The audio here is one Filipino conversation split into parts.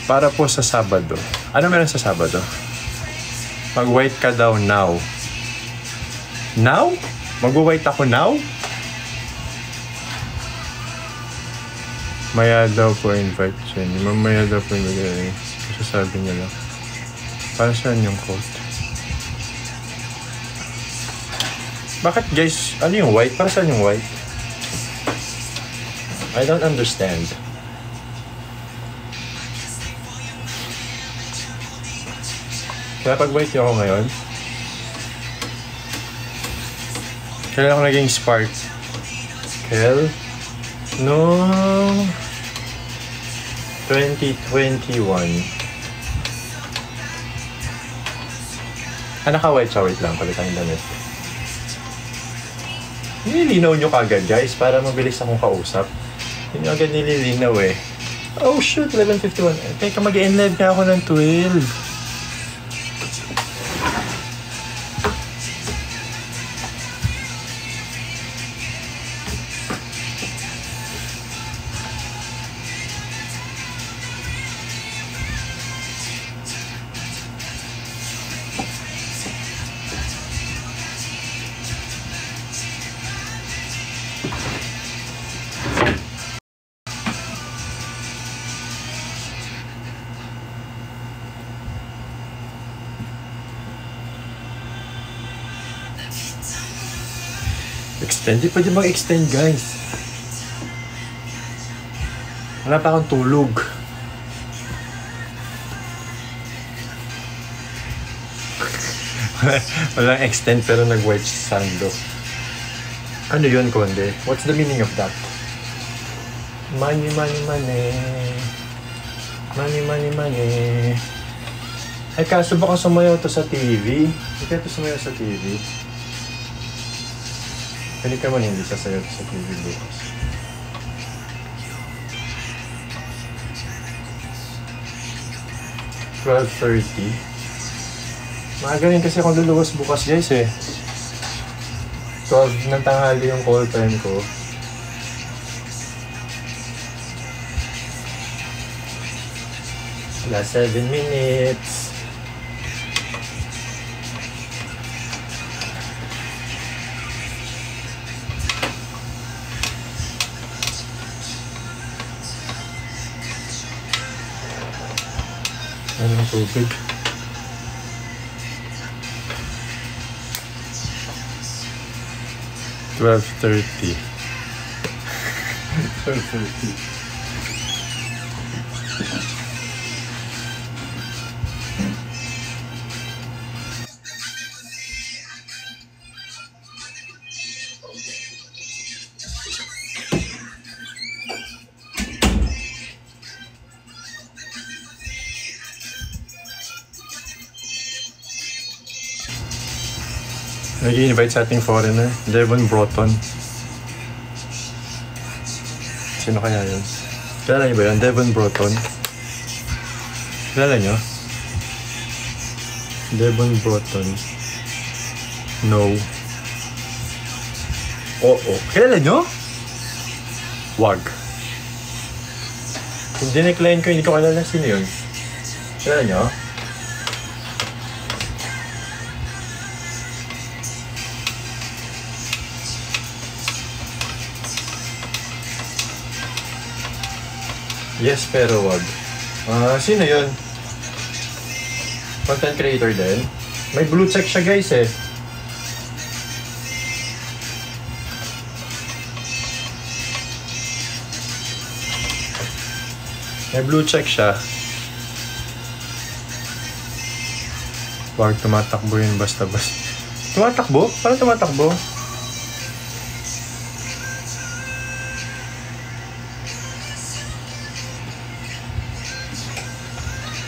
Para po sa Sabado. Ano meron sa Sabado? Mag-white ka daw now. Now? Mag-white ako now? Maya daw po invite siya. Mamaya daw po invite. Sasabi niya lang. Para saan yung quote? Bakit guys? Ano yung white? Para saan yung white? I don't understand. Kaya pag-white ako ngayon, kailan ako naging spark? Noong 2021. Naka-white siya. Wait lang, palitan yung damit. Nililinaw nyo kagad guys para mabilis akong kausap. Hindi nyo agad nililinaw eh. Oh shoot, 11:51. Teka, mag-end-live na ako ng 12. Extend. Di pwede mag-extend guys. Wala pa akong tulog. Walang extend pero nag-white sando. Ano yun, Konde? What's the meaning of that? Money, money, money. Money, money, money. Ay, kaso baka sumayaw to sa TV? Hindi kaya to sumayaw sa TV? Pwede ka man hindi sasayaw to sa TV bukas. $12:30. Magaling kasi akong luluwas bukas guys eh. 12 ng tanghali yung call time ko. Last 7 minutes. Anong tubig? $12:30. 12:30. Nag-i-invite sa ating foreigner, Devon Broughton. Sino kaya yun? Kilala niyo ba yun? Devon Broughton. Kilala niyo? Devon Broughton. No. Oo. Kilala niyo? Wag. Kung dinecline ko, hindi ko kilala sino yun. Kilala niyo? Yes, pero wag. Sino yun? Content creator din? May blue check siya guys eh. May blue check siya. Wag tumatakbo yun basta-basta. Tumatakbo? Paano tumatakbo?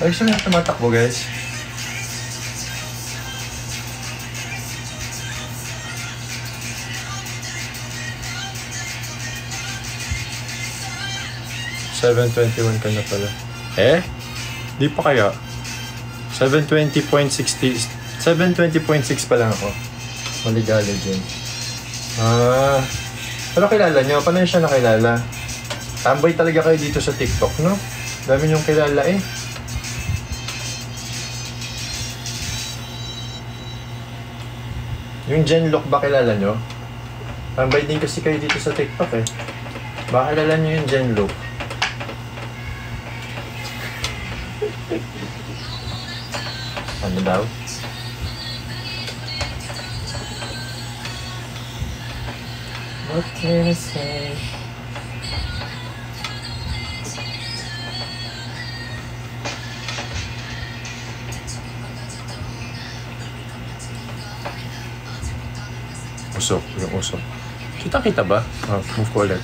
Ay, saan na tumatakbo, guys? $7.21 ka na pala. Eh? Di pa kaya? 720.60. 720.6 pa lang ako. Maligalig yun. Ano kilala nyo? Paano siya nakilala? Tambay talaga kayo dito sa TikTok, no? Dami niyong kilala eh. Yung Genlock ba kilala nyo? Tambay din kasi kayo dito sa TikTok eh. Baka kilala nyo yung Genlock. Ano daw? What can I say? Usok, yung usok. Kita ba? Oh, move ko ulit.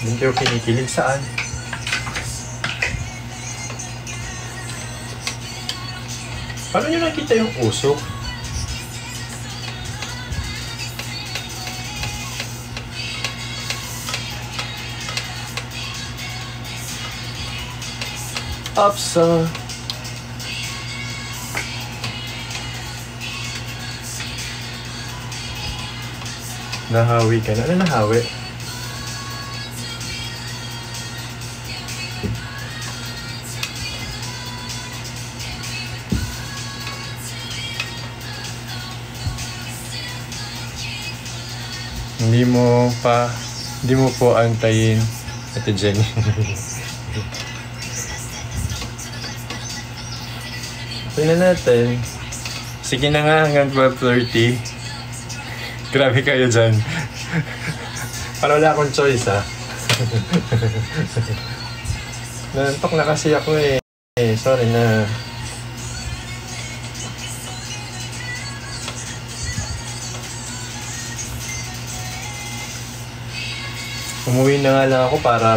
Hindi kayo kinikilig saan? Paano nyo nakita yung usok? Upsa. Nahawi ka na. Ano nahawi? Hindi mo po antayin Ate Jenny. Tingnan natin. Sige na nga hanggang 12:30. Grabe kayo dyan. Para wala akong choice ha. Nantok na kasi ako eh. Sorry na. Umuwi na nga lang ako para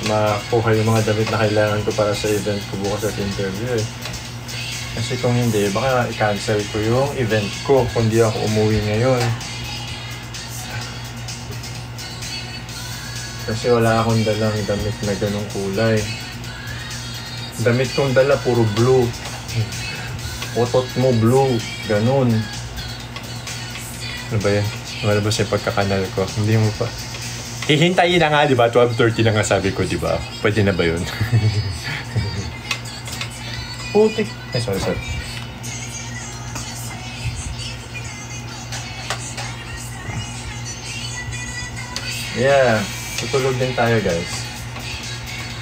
makuha yung mga damit na kailangan ko para sa event ko bukas at interview eh. Kasi kung hindi, baka i-cancel ko yung event ko kung di ako umuwi ngayon. Kasi wala akong dalang damit na ganong kulay. Damit kong dala puro blue. Otot mo blue. Ganon. Ano ba yan? Wala ba sa pagkakanal ko? Hindi mo pa. Hihintayin na nga, di ba? 12:30 na nga sabi ko, di ba? Pwede na ba yun? Putik. Ay, sorry. Yeah. Tutulog din tayo, guys.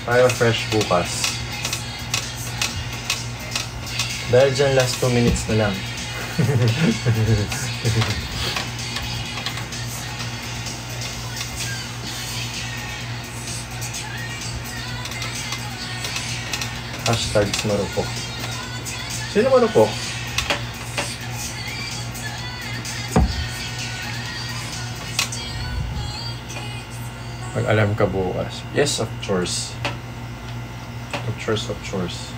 Tayo fresh bukas. Dahil dyan, last 2 minutes na lang. Hashtags marupok. Sino marupok? Mag-alam ka bukas. Yes, of course. Of course.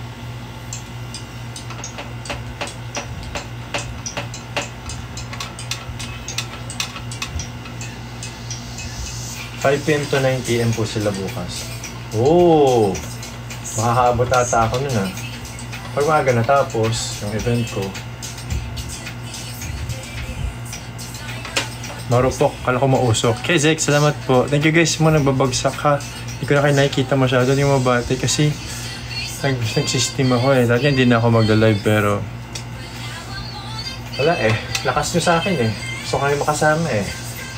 $5 PM to 9 PM po sila bukas. Oh! Makakaabot ata ako nun ah. Pag maaga natapos yung event ko. Marupok, kala ko mausok. Okay, Zek, salamat po. Thank you guys mo, nagbabagsak ha. Hindi ko na kayo nakikita masyado, hindi mo mabati kasi nagsistem ako eh. Dati hindi na ako magda-live pero wala eh. Lakas nyo sa akin eh. Gusto kayo makasama eh.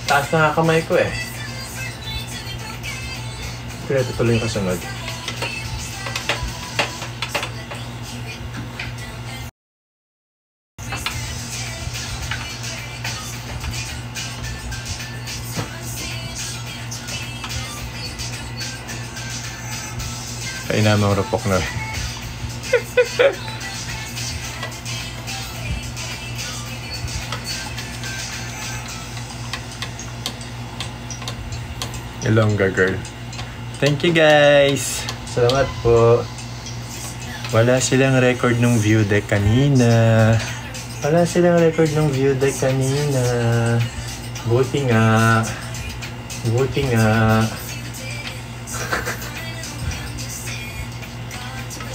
Taas na kamay ko eh. Kaya tutuloy yung kasunod. Kain naman rupok na rin. Ilongga girl. Thank you guys. Salamat po. Wala silang record ng view deck kanina. Buti nga.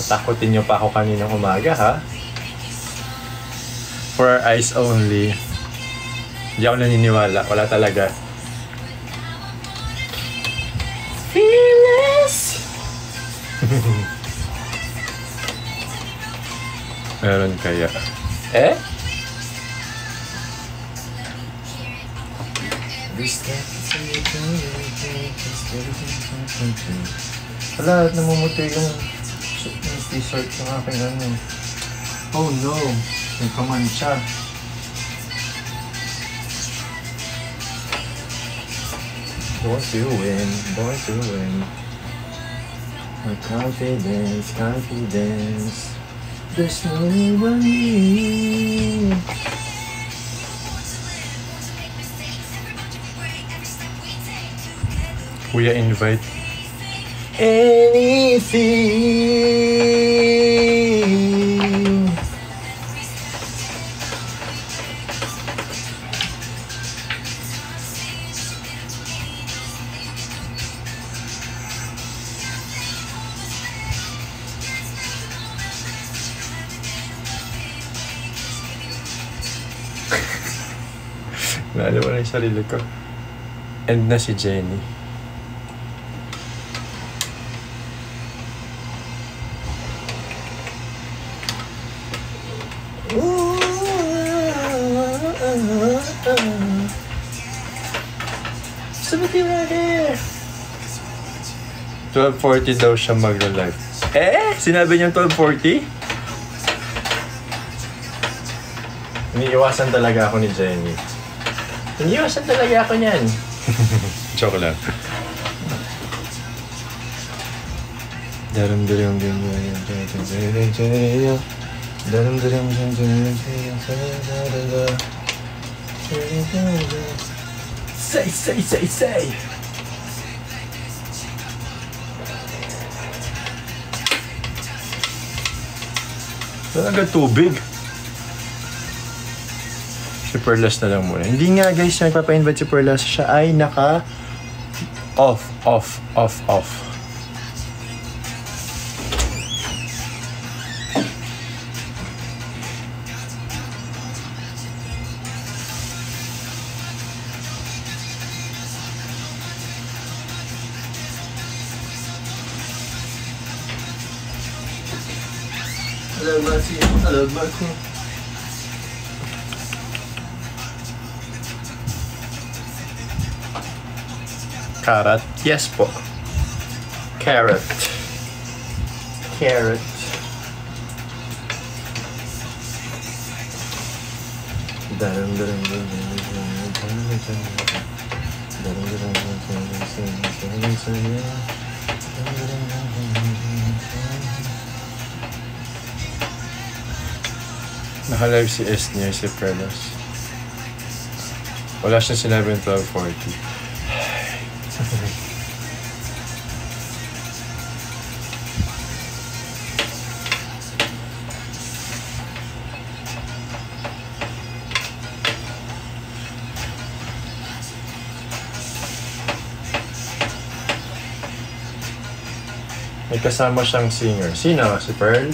Takutin nyo pa ako kaninang umaga, ha? For our eyes only. Hindi ako naniniwala. Wala talaga. Fearless! Meron kaya. Eh? Wala, namumuti yung t-shirt ng aking ano. Oh no, may kamansya. Born to win, born to win. My confidence, confidence. There's no one here. Kuya, invite anything. Naalala na yung sarili ko. And na si Jenny. Somebody right here! 12:40 daw siya magla-live. Eh? Sinabi niyang 12:40? Iniiwasan talaga ako ni Jenny. Iniiwasan talaga ako niyan. Joke lang. Say! Talaga tubig. Si Perlas na lang muna. Hindi nga guys, nagpapa-invite si Perlas. Siya ay naka off. Alamat ko. Carrot? Yes po. Carrot. Naka-live si S niya, si Prelos. Wala siya sinabi ng 12:40. May kasama siyang singer. Sino? Si Pearl?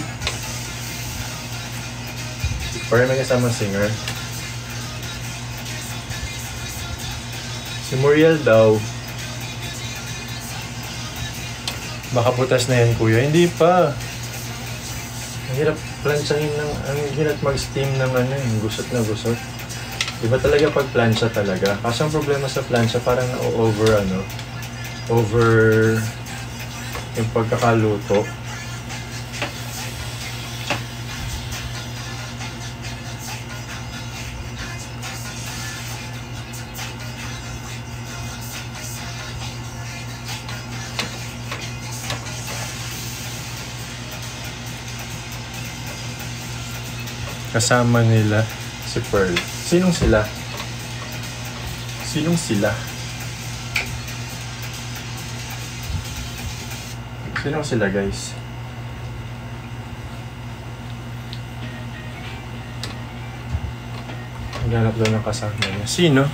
Si Pearl may kasama singer. Si Muriel daw. Baka butas na yan, kuya. Hindi pa. Ang hirap plansyahin ng... Ang hirap mag-steam ng ano yung gusot na gusot. Diba talaga pag plansya talaga? Kasi ang problema sa plansya parang na-over over yung pagkakaluto. Kasama nila si Pearl. Sinong sila? Sinong sila? Sinong sila, guys? Naghanap daw ng kasama niya. Sino?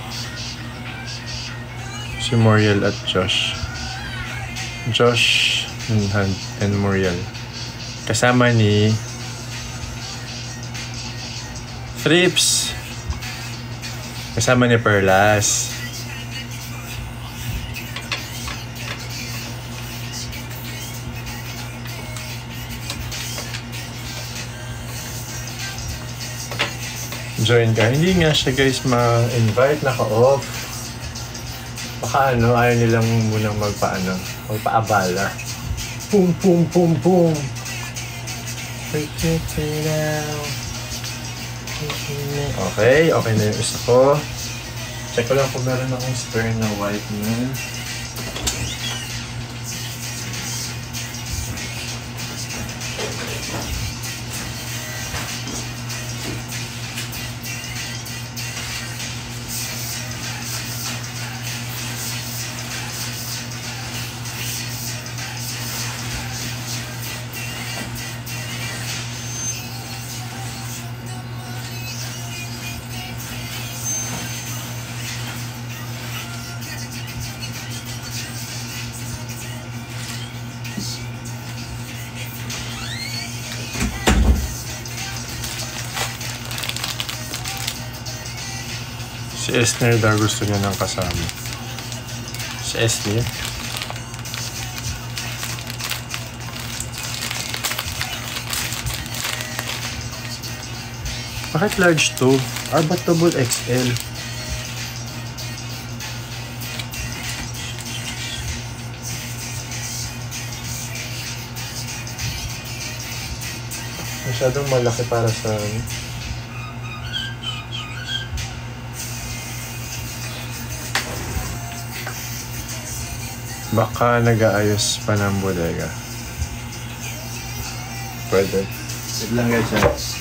Si Muriel at Josh. Josh and Muriel. Kasama ni Trips. Kasama ni Perlas. Join ka. Hindi nga siya guys ma-invite, naka-off. Baka ano, ayaw nilang munang magpaabala. Pum, pum, pum, pum. Okay na yung isa ko. Check ko lang kung meron akong spare na white na. Si Esner daw gusto niya ng kasama. Si Esner? Bakit large to? Ba't double XL? Masyadong malaki para sa baka nag-aayos pa ng bodega. Pwede. Wait lang guys.